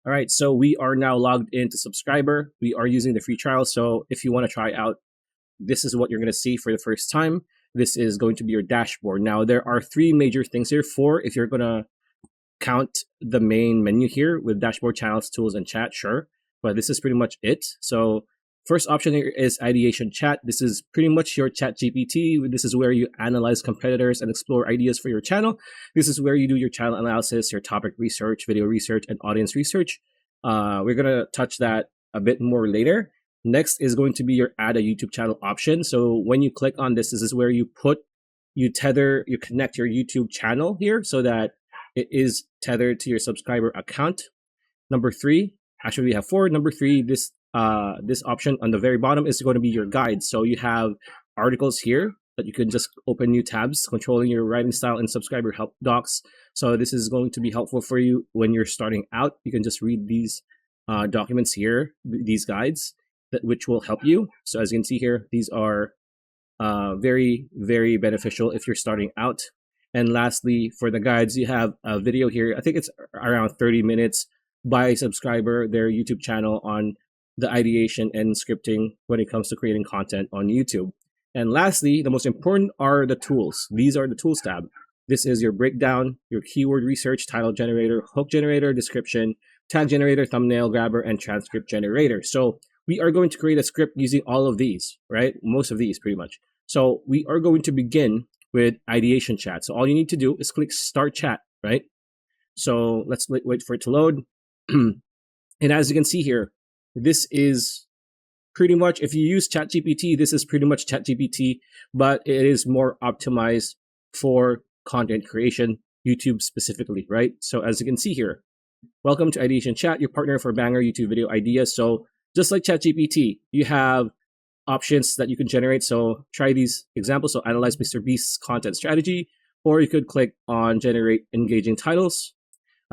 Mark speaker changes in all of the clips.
Speaker 1: All right, so we are now logged into Subscriber. We are using the free trial. So if you want to try out, this is what you're going to see for the first time. This is going to be your dashboard. Now, there are three major things here. Four, if you're going to count the main menu here with dashboard, channels, tools, and chat, sure. But this is pretty much it. So first option here is ideation chat. This is pretty much your chat GPT. This is where you analyze competitors and explore ideas for your channel. This is where you do your channel analysis, your topic research, video research, and audience research. We're going to touch that a bit more later. Next is going to be your add a YouTube channel option. So when you click on this is where you connect your YouTube channel here so that it is tethered to your subscriber account. Number three, actually we have four. Number three, this option on the very bottom is going to be your guide. So you have articles here that you can just open new tabs, controlling your writing style and subscriber help docs. So this is going to be helpful for you when you're starting out. You can just read these documents here, these guides, which will help you. So as you can see here, these are very, very beneficial if you're starting out. And lastly, for the guides, you have a video here. I think it's around 30 minutes by subscriber, their YouTube channel on the ideation and scripting when it comes to creating content on YouTube. And lastly, the most important are the tools. These are the tools tab. This is your breakdown, your keyword research, title generator, hook generator, description, tag generator, thumbnail grabber, and transcript generator. So we are going to create a script using all of these, right? Most of these pretty much. So we are going to begin with ideation chat. So all you need to do is click start chat, right? So let's wait for it to load. And as you can see here, this is pretty much, if you use ChatGPT, this is pretty much ChatGPT, but it is more optimized for content creation, YouTube specifically, right? So as you can see here, welcome to Ideation Chat, your partner for banger YouTube video ideas. So just like ChatGPT, you have options that you can generate. So try these examples. So analyze Mr. Beast's content strategy, or you could click on generate engaging titles.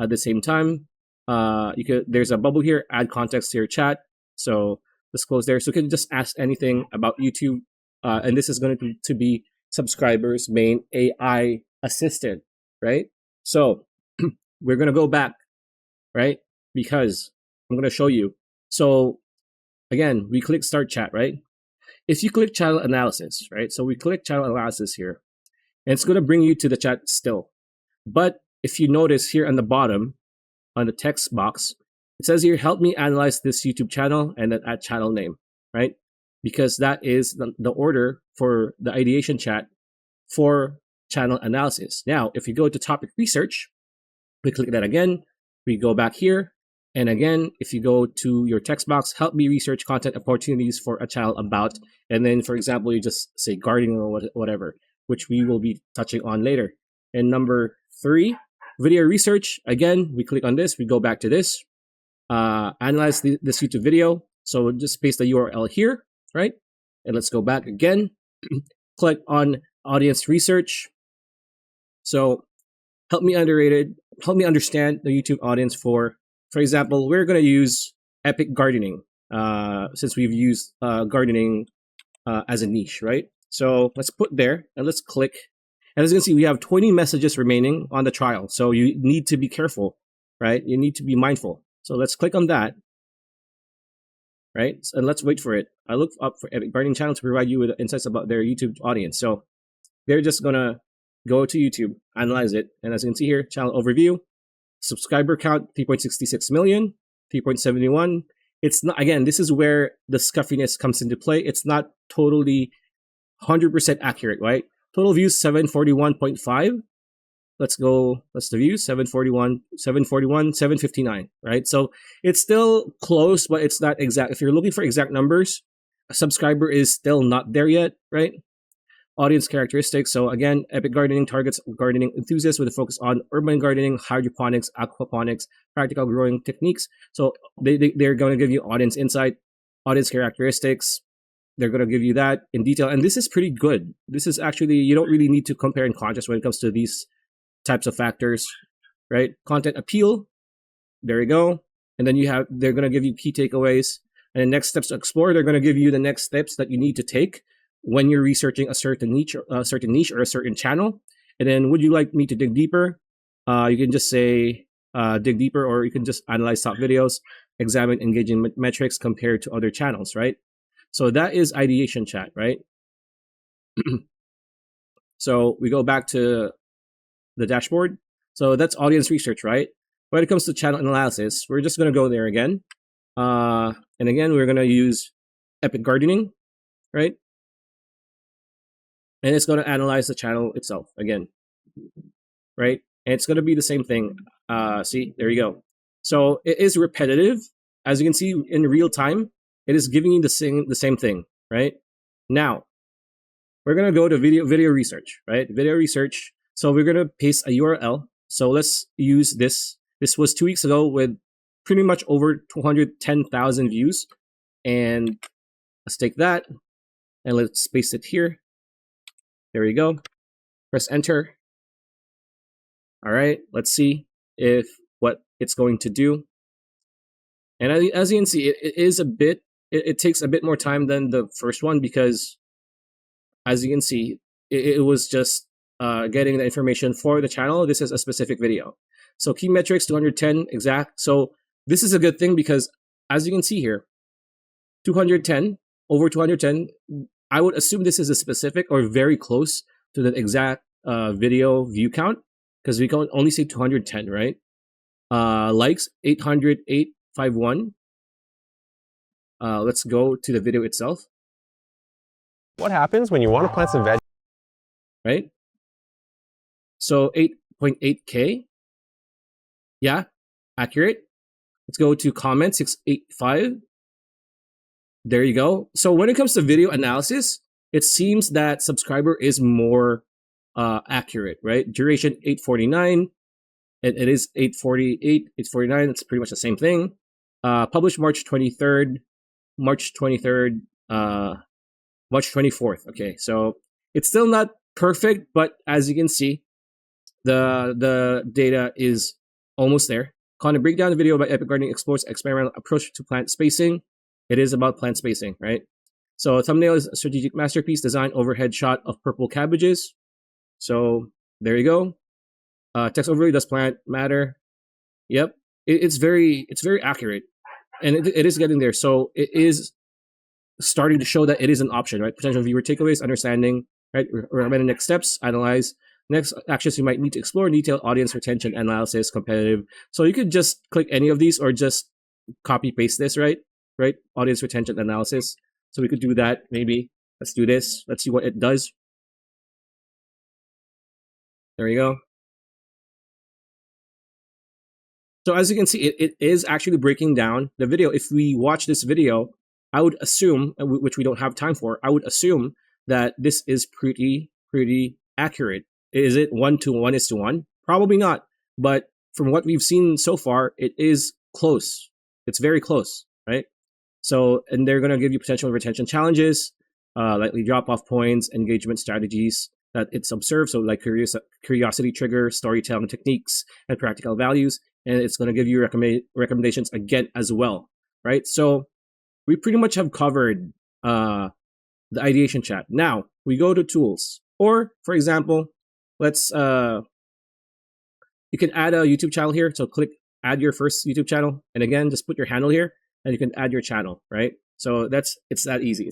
Speaker 1: At the same time, there's a bubble here, add context to your chat. So let's close there. So you can just ask anything about YouTube. And this is going to be subscribers' main AI assistant, right? So we're going to go back, right? Because I'm going to show you. So again, we click start chat, right? If you click channel analysis, right? So we click channel analysis here, and it's going to bring you to the chat still. But if you notice here on the bottom, on the text box, it says here, help me analyze this YouTube channel, and then add channel name, right? Because that is the order for the ideation chat for channel analysis. Now, if you go to topic research, we click that again, we go back here, and again, if you go to your text box, help me research content opportunities for a channel about, and then, for example, you just say gardening or whatever, which we will be touching on later. And number three, video research. Again, we click on this, we go back to this, analyze this YouTube video. So just paste the URL here, right? And let's go back again, click on audience research. So help me understand the YouTube audience for example, we're going to use epic gardening since we've used gardening as a niche, right? So let's put there and let's click. And as you can see, we have 20 messages remaining on the trial. So you need to be careful, right? You need to be mindful. So let's click on that, right? And let's wait for it. I look up for epic gardening channel to provide you with insights about their YouTube audience. So they're just going to go to YouTube, analyze it. And as you can see here, channel overview. Subscriber count 3.66 million, 3.71. It's not, again, this is where the scuffiness comes into play. It's not totally 100% accurate, right? Total views 741.5. Let's the views 741, 759, right? So it's still close, but it's not exact. If you're looking for exact numbers, a subscriber is still not there yet, right? Audience characteristics. So again, epic gardening targets gardening enthusiasts with a focus on urban gardening, hydroponics, aquaponics, practical growing techniques. So they're going to give you audience insight, audience characteristics. They're going to give you that in detail. And this is pretty good. This is actually, you don't really need to compare and contrast when it comes to these types of factors, right? Content appeal. There you go. And then they're going to give you key takeaways. And the next steps to explore, they're going to give you the next steps that you need to take when you're researching a certain niche or a certain channel. And then, would you like me to dig deeper? You can just say, dig deeper, or you can just analyze top videos, examine engaging metrics compared to other channels, right? So that is ideation chat, right? So we go back to the dashboard. So that's audience research, right? When it comes to channel analysis, we're just going to go there again. And again, we're going to use Epic Gardening, right? And it's going to analyze the channel itself again, right? And it's going to be the same thing. See, there you go. So it is repetitive. As you can see in real time, it is giving you the same thing, right? Now, we're going to go to video research, right? Video research. So we're going to paste a URL. So let's use this. This was 2 weeks ago with pretty much over 210,000 views. And let's take that and let's paste it here. There we go. Press enter. All right, let's see if what it's going to do. And as you can see, it takes a bit more time than the first one, because as you can see, it was just getting the information for the channel. This is a specific video. So key metrics, 210 exact. So this is a good thing, because as you can see here, 210, over 210, I would assume this is a specific or very close to the exact video view count, because we can only say 210, right? Likes, 808.51. Let's go to the video itself.
Speaker 2: What happens when you want to plant some veg?
Speaker 1: Right? So 8.8K. Yeah, accurate. Let's go to comment, 685. There you go. So when it comes to video analysis, it seems that subscriber is more accurate, right? Duration 849. It is 848, 849. It's pretty much the same thing. Published March 23rd, March 23rd, March 24th. Okay, so it's still not perfect, but as you can see, the data is almost there. Content breakdown, the video by Epic Gardening explores experimental approach to plant spacing. It is about plant spacing, right? So thumbnail is a strategic masterpiece, design overhead shot of purple cabbages. So there you go. Text overlay, does plant matter? Yep, it's very accurate, and it is getting there. So it is starting to show that it is an option, right? Potential viewer takeaways, understanding, right? Recommended next steps, analyze. Next actions you might need to explore, detailed audience retention analysis, competitive. So you could just click any of these or just copy paste this, right? Right? Audience retention analysis. So we could do that maybe. Let's do this. Let's see what it does. There you go. So as you can see, it is actually breaking down the video. If we watch this video, I would assume, which we don't have time for, I would assume that this is pretty accurate. Is it 1:1:1? Probably not. But from what we've seen so far, it is close. It's very close, right? So, and they're going to give you potential retention challenges, likely drop-off points, engagement strategies that it's observed. So like curiosity trigger, storytelling techniques, and practical values. And it's going to give you recommendations again as well, right? So we pretty much have covered the ideation chat. Now we go to tools, or for example, let's you can add a YouTube channel here. So click add your first YouTube channel, and again, just put your handle here, and you can add your channel, right? So it's that easy.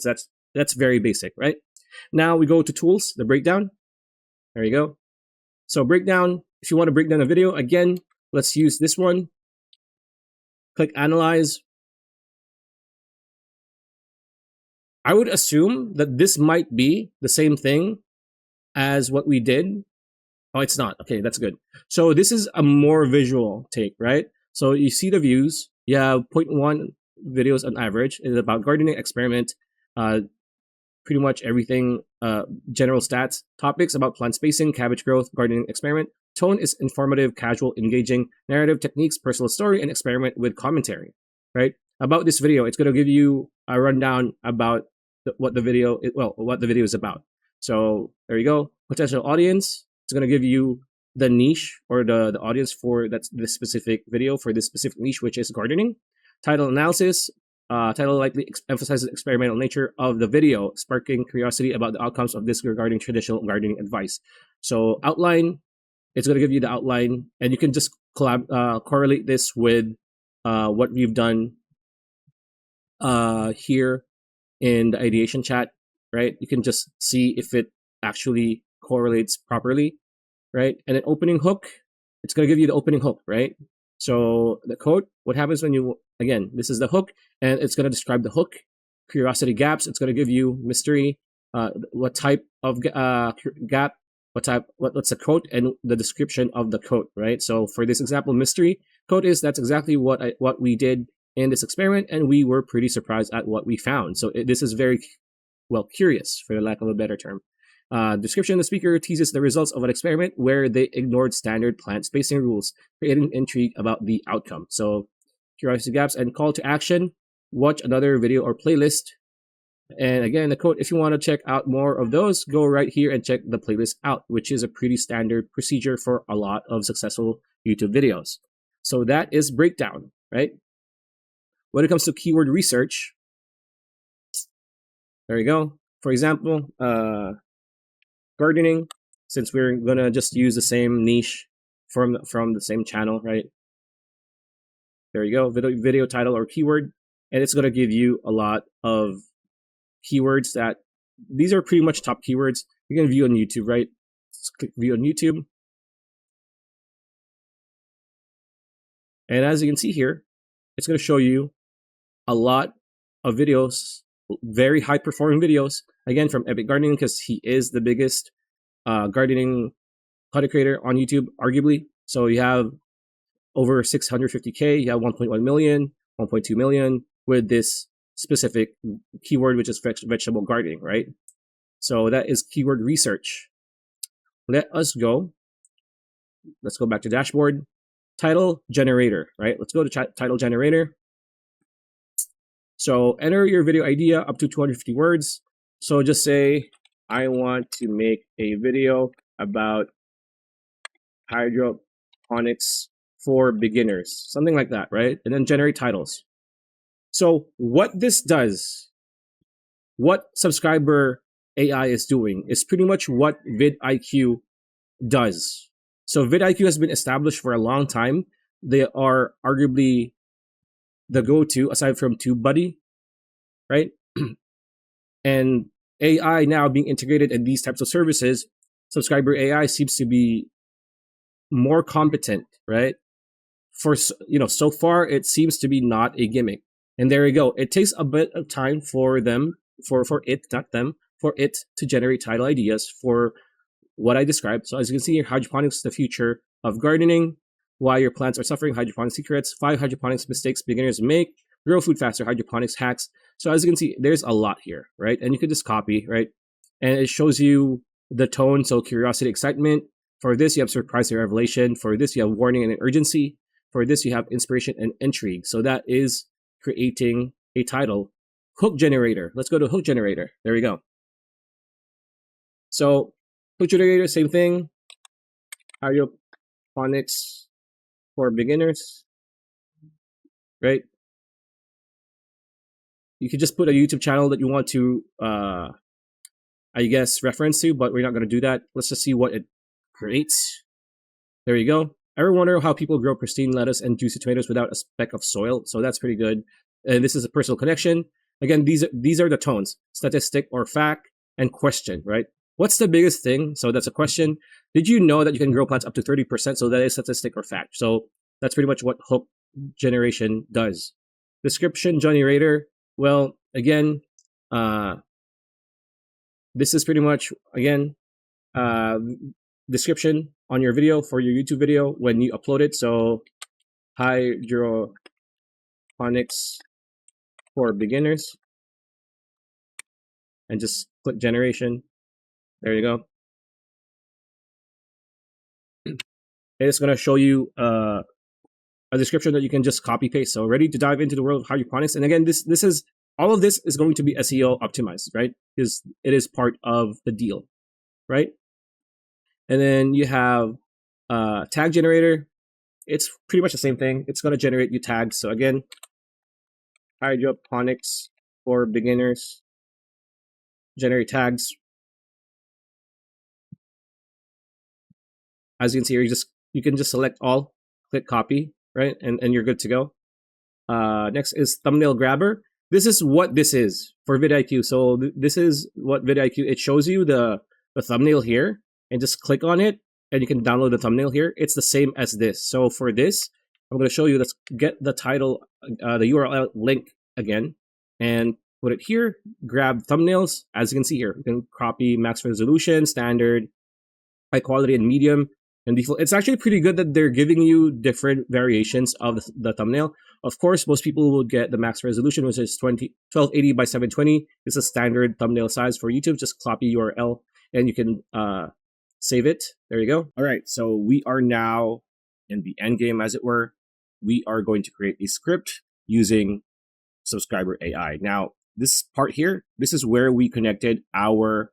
Speaker 1: That's very basic, right? Now we go to tools, the breakdown. There you go. So breakdown. If you want to break down a video, again, let's use this one. Click analyze. I would assume that this might be the same thing as what we did. Oh, it's not. Okay, that's good. So this is a more visual take, right? So you see the views. You have 0.1 videos on average. It's about gardening experiment. Pretty much everything, general stats, topics about plant spacing, cabbage growth, gardening experiment. Tone is informative, casual, engaging. Narrative techniques, personal story, and experiment with commentary, right? About this video, it's going to give you a rundown about what the video is about. So there you go. Potential audience. It's going to give you the niche or the audience for this specific video for this specific niche, which is gardening. Title analysis. Title likely emphasizes the experimental nature of the video, sparking curiosity about the outcomes of this regarding traditional gardening advice. So outline, it's going to give you the outline, and you can just correlate this with what we've done here in the ideation chat, right? You can just see if it actually correlates properly, right? And an opening hook, it's going to give you the opening hook, right? So the code, what happens when you, again, this is the hook, and it's going to describe the hook. Curiosity gaps, it's going to give you mystery, what type of gap, what's the quote, and the description of the quote, right? So for this example, mystery quote is that's exactly what we did in this experiment, and we were pretty surprised at what we found. So this is very curious, for the lack of a better term. Description: the speaker teases the results of an experiment where they ignored standard plant spacing rules, creating intrigue about the outcome. So curiosity gaps and call to action: watch another video or playlist. And again, the quote, if you want to check out more of those, go right here and check the playlist out, which is a pretty standard procedure for a lot of successful YouTube videos. So that is breakdown, right? When it comes to keyword research, there you go. For example, gardening, since we're gonna just use the same niche from the same channel, right? There you go, video title or keyword, and it's gonna give you a lot of keywords that these are pretty much top keywords you can view on YouTube, right? Let's click view on YouTube, and as you can see here, it's gonna show you a lot of videos, very high performing videos, again from Epic Gardening, because he is the biggest gardening content creator on YouTube, arguably. So you have over 650K, you have 1.1 million, 1.2 million with this specific keyword, which is vegetable gardening, right? So that is keyword research. Let's go back to dashboard. Title generator, right? Let's go to title generator. So enter your video idea up to 250 words. So just say, I want to make a video about hydroponics for beginners, something like that, right? And then generate titles. So what this does, what subscriber AI is doing, is pretty much what vidIQ does. So vidIQ has been established for a long time. They are arguably the go-to aside from TubeBuddy, right? And AI now being integrated in these types of services, subscriber AI seems to be more competent, right? For so far it seems to be not a gimmick. And there you go. It takes a bit of time for it to generate title ideas for what I described. So as you can see here, hydroponics, the future of gardening, why your plants are suffering, hydroponics secrets, 5 hydroponics mistakes beginners make, grow food faster, hydroponics hacks. So as you can see, there's a lot here, right? And you could just copy, right? And it shows you the tone. So curiosity, excitement. For this, you have surprise and revelation. For this, you have warning and urgency. For this, you have inspiration and intrigue. So that is creating a title. Hook generator. Let's go to hook generator. There we go. So hook generator, same thing. Hydroponics for beginners, right? You could just put a YouTube channel that you want to, I guess, reference to, but we're not going to do that. Let's just see what it creates. There you go. Ever wonder how people grow pristine lettuce and juicy tomatoes without a speck of soil? So that's pretty good. And this is a personal connection. Again, these are the tones: statistic or fact, and question, right? What's the biggest thing? So that's a question. Did you know that you can grow plants up to 30%? So that is statistic or fact. So that's pretty much what hook generation does. Description generator. Well, again, this is pretty much, again, description on your video for your YouTube video when you upload it. So hydroponics for beginners, and just click generation. There you go. It's going to show you a description that you can just copy paste. So ready to dive into the world of hydroponics. And again, this is all of this is going to be SEO optimized, right? Because it is part of the deal, right? And then you have tag generator. It's pretty much the same thing. It's going to generate you tags. So again, hydroponics for beginners, generate tags. As you can see here, you can just select all click copy, right? And you're good to go. Next is thumbnail grabber. This is what this is for vidIQ. So this is what vidIQ, it shows you the thumbnail here, and just click on it and you can download the thumbnail here. It's the same as this. So for this, I'm going to show you, let's get the title, the URL link again, and put it here, grab thumbnails. As you can see here, you can copy max resolution, standard, high quality, and medium, and default. It's actually pretty good that they're giving you different variations of the thumbnail. Of course, most people will get the max resolution, which is 1280 by 720. It's a standard thumbnail size for YouTube. Just copy URL and you can save it. There you go. All right, so we are now in the end game, as it were. We are going to create a script using Subscriber AI. Now, this part here, this is where we connected our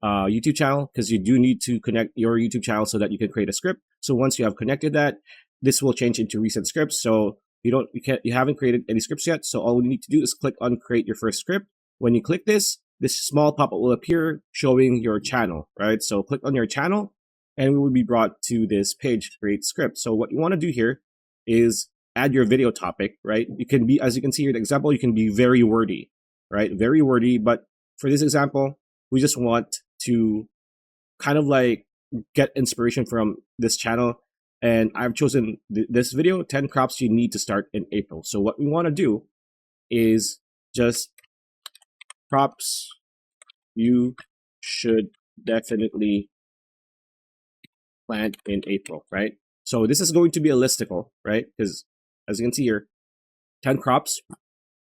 Speaker 1: YouTube channel, because you do need to connect your YouTube channel so that you can create a script. So once you have connected that, this will change into recent scripts. So you haven't created any scripts yet. So all we need to do is click on create your first script. When you click this small pop-up will appear showing your channel, right? So click on your channel and we will be brought to this page, create script. So what you want to do here is add your video topic, right? You can be, as you can see here, the example, you can be very wordy, right? Very wordy. But for this example, we just want to kind of like get inspiration from this channel. And I've chosen this video, 10 crops you need to start in April. So what we want to do is just crops you should definitely plant in April, right? So this is going to be a listicle, right? Because as you can see here, 10 crops.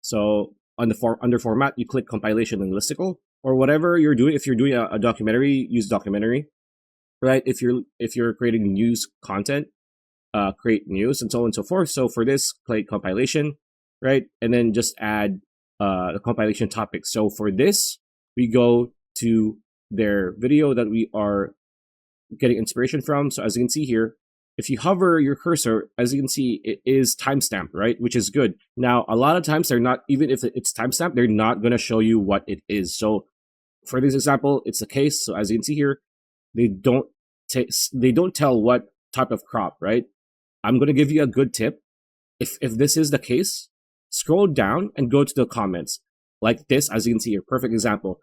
Speaker 1: So on the under format, you click compilation and listicle, or whatever you're doing. If you're doing a documentary, use documentary, right? If you're creating news content, create news, and so on and so forth. So for this, click compilation, right? And then just add the compilation topic. So for this, we go to their video that we are getting inspiration from. So as you can see here, if you hover your cursor, as you can see, it is timestamped, right? Which is good. Now, a lot of times they're not, even if it's timestamped, they're not going to show you what it is. So for this example, it's the case. So as you can see here, they don't tell what type of crop, right? I'm going to give you a good tip. If this is the case, scroll down and go to the comments like this. As you can see here, perfect example.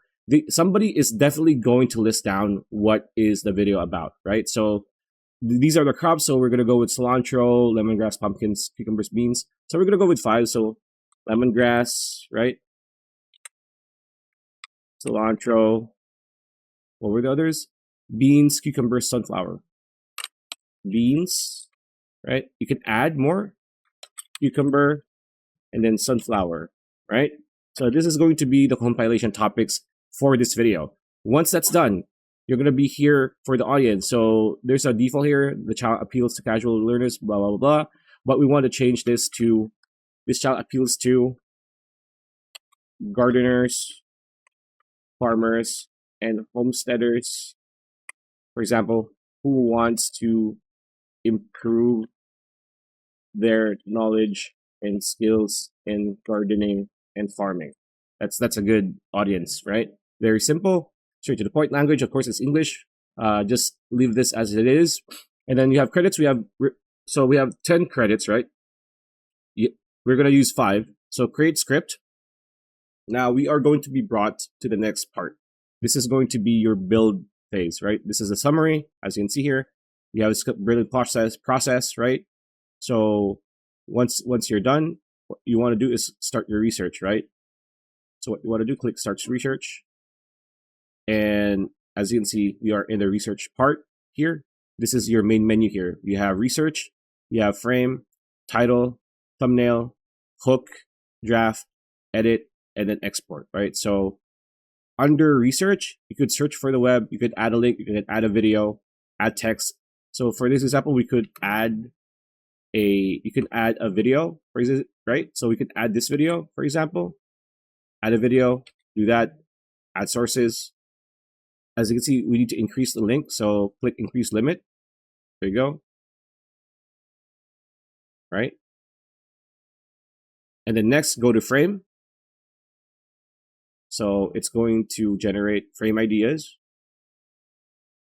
Speaker 1: Somebody is definitely going to list down what is the video about, right? So these are the crops. So we're going to go with cilantro, lemongrass, pumpkins, cucumbers, beans. So we're going to go with 5. So lemongrass, right? Cilantro. What were the others? Beans, cucumbers, sunflower. Beans, right? You can add more. Cucumber, and then sunflower, right? So this is going to be the compilation topics for this video. Once that's done, you're going to be here for the audience. So there's a default here. The child appeals to casual learners, blah, blah, blah, blah. But we want to change this to, this child appeals to gardeners, farmers, and homesteaders. For example, who wants to improve their knowledge and skills in gardening and farming. That's a good audience, right? Very simple, straight to the point. Language, of course, is English. Just leave this as it is. And then you have credits. We have 10 credits, right? We're going to use 5. So create script. Now we are going to be brought to the next part. This is going to be your build phase, right? This is a summary. As you can see here, you have a script building process, right? So once you're done, what you want to do is start your research, right? So what you want to do, click start research. And as you can see, we are in the research part here. This is your main menu here. You have research, you have frame, title, thumbnail, hook, draft, edit, and then export, right? So under research, you could search for the web, you could add a link, you could add a video, add text. So for this example, we could add you can add a video, right? So we could add this video, for example, add a video, do that, add sources. As you can see, we need to increase the link. So click increase limit. There you go. Right. And then next, go to frame. So it's going to generate frame ideas.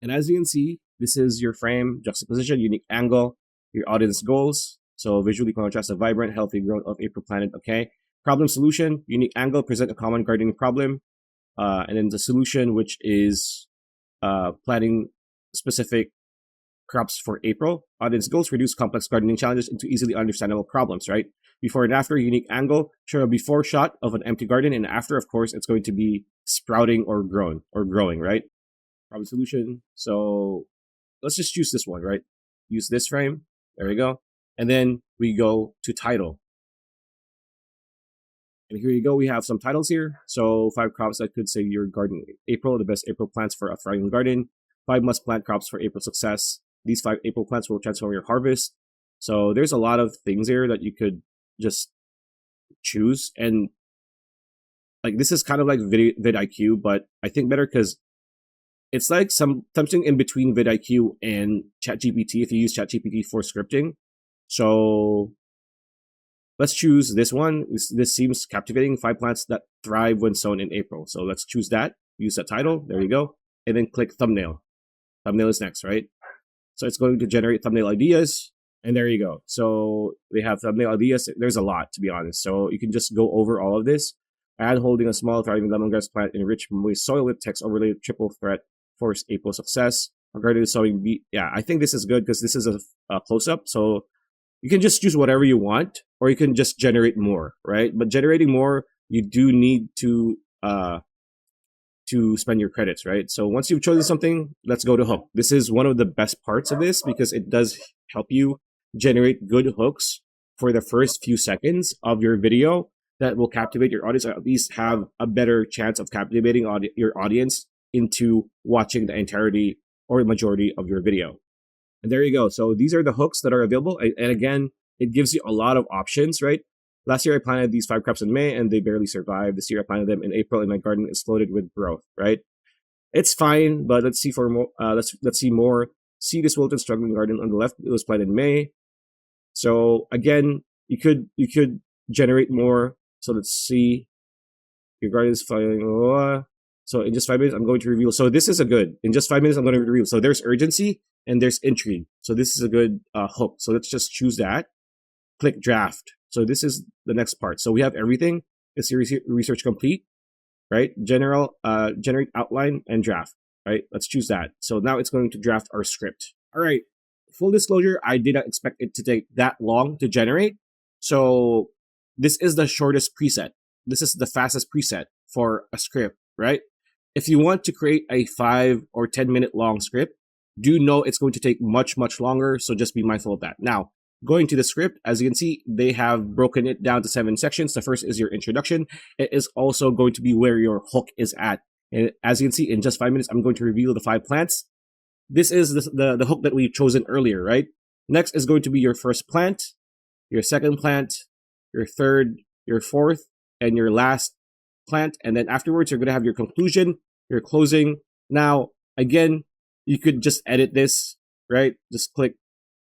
Speaker 1: And as you can see, this is your frame, juxtaposition, unique angle. your audience goals. So visually contrast a vibrant, healthy growth of April planet. Okay. Problem solution, unique angle, present a common gardening problem. And then the solution, which is planting specific crops for April. Audience goals, reduce complex gardening challenges into easily understandable problems, right? Before and after, unique angle, show a before shot of an empty garden, and after, of course, it's going to be sprouting or growing, right? Problem solution. So let's just choose this one, right? Use this frame. There we go. And then we go to title. And here you go. We have some titles here. So 5 crops that could save your garden April, the best April plants for a thriving garden. 5 must plant crops for April success. These 5 April plants will transform your harvest. So there's a lot of things here that you could just choose. And like this is kind of like vidIQ, but I think better because it's like something in between vidIQ and ChatGPT if you use ChatGPT for scripting. So let's choose this one. This seems captivating. 5 plants that thrive when sown in April. So let's choose that. Use that title. There you go. And then click thumbnail. Thumbnail is next, right? So it's going to generate thumbnail ideas. And there you go. So they have thumbnail ideas. There's a lot, to be honest. So you can just go over all of this. Add holding a small thriving lemongrass plant in rich moist soil with text overlay triple threat force April success. Regarding the sowing beet. Yeah, I think this is good because this is a close-up. So you can just choose whatever you want, or you can just generate more, right? But generating more, you do need to spend your credits, right? So once you've chosen something, let's go to hook. This is one of the best parts of this because it does help you generate good hooks for the first few seconds of your video that will captivate your audience, or at least have a better chance of captivating your audience into watching the entirety or majority of your video. And there you go. So these are the hooks that are available. And again, it gives you a lot of options, right? Last year I planted these 5 crops in May and they barely survived. This year I planted them in April and my garden exploded with growth, right? It's fine, but let's see for more. Let's see more. See this Wilton struggling garden on the left. It was planted in May. So again, you could generate more. So let's see. Your garden is fine. So in just 5 minutes, I'm going to reveal. So this is a good. In just 5 minutes, I'm going to reveal. So there's urgency and there's intrigue. So this is a good hook. So let's just choose that. Click draft. So this is the next part. So we have everything. Is your research complete? Right? Generate outline and draft. Right? Let's choose that. So now it's going to draft our script. All right. Full disclosure, I did not expect it to take that long to generate. So this is the shortest preset. This is the fastest preset for a script, right? If you want to create a 5 or 10 minute long script, do know it's going to take much, much longer. So just be mindful of that. Now, going to the script, as you can see, they have broken it down to 7 sections. The first is your introduction. It is also going to be where your hook is at. And as you can see, in just 5 minutes, I'm going to reveal the 5 plants. This is the hook that we've chosen earlier, right? Next is going to be your first plant, your second plant, your third, your fourth, and your last plant. And then afterwards, you're going to have your conclusion, your closing. Now, again, you could just edit this, right? Just click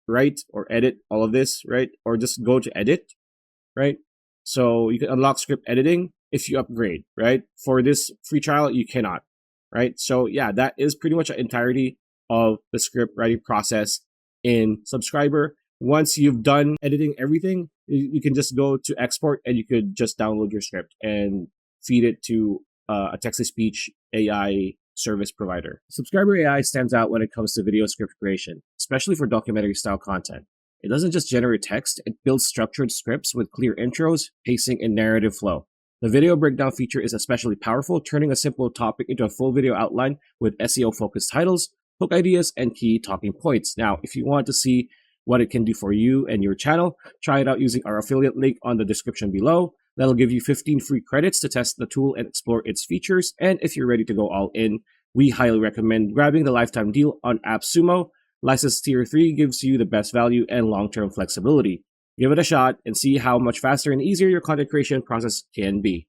Speaker 1: write or edit all of this, right? Or just go to edit, right? So you can unlock script editing if you upgrade, right? For this free trial, you cannot, right? So yeah, that is pretty much the entirety of the script writing process in Subscriber. Once you've done editing everything, you can just go to export and you could just download your script and feed it to a text-to-speech AI service provider. Subscriber AI stands out when it comes to video script creation, especially for documentary style content. It doesn't just generate text, it builds structured scripts with clear intros, pacing, and narrative flow. The video breakdown feature is especially powerful, turning a simple topic into a full video outline with SEO-focused titles, hook ideas, and key talking points. Now, if you want to see what it can do for you and your channel, try it out using our affiliate link on the description below. That'll give you 15 free credits to test the tool and explore its features. And if you're ready to go all in, we highly recommend grabbing the lifetime deal on AppSumo. License Tier 3 gives you the best value and long-term flexibility. Give it a shot and see how much faster and easier your content creation process can be.